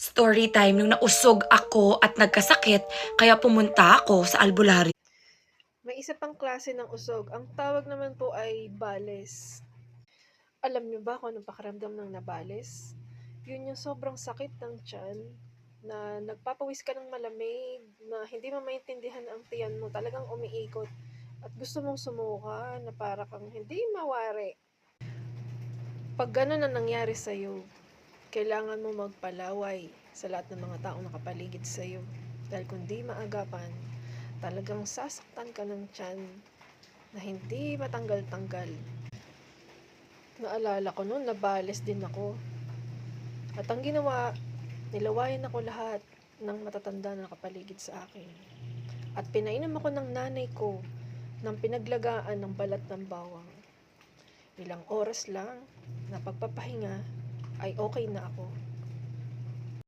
Story time nung nausog ako at nagkasakit kaya pumunta ako sa albularyo. May isa pang klase ng usog. Ang tawag naman po ay bales. Alam niyo ba kung anong pakiramdam ng nabales? Yun yung sobrang sakit ng tiyan na nagpapawis ka ng malamig, na hindi mo maintindihan ang tiyan mo, talagang umiikot at gusto mong sumuka na para kang hindi mawari. Pag gano'n ang nangyari sa'yo, kailangan mo magpalaway sa lahat ng mga taong nakapaligid sa'yo. Dahil kung di maagapan, talagang sasaktan ka ng tiyan na hindi matanggal-tanggal. Naalala ko noon, nabales din ako. At ang ginawa, nilawayan ako lahat ng matatanda na nakapaligid sa akin. At pinainom ako ng nanay ko ng pinaglagaan ng balat ng bawang. Ilang oras lang na pagpapahinga ay okay na ako.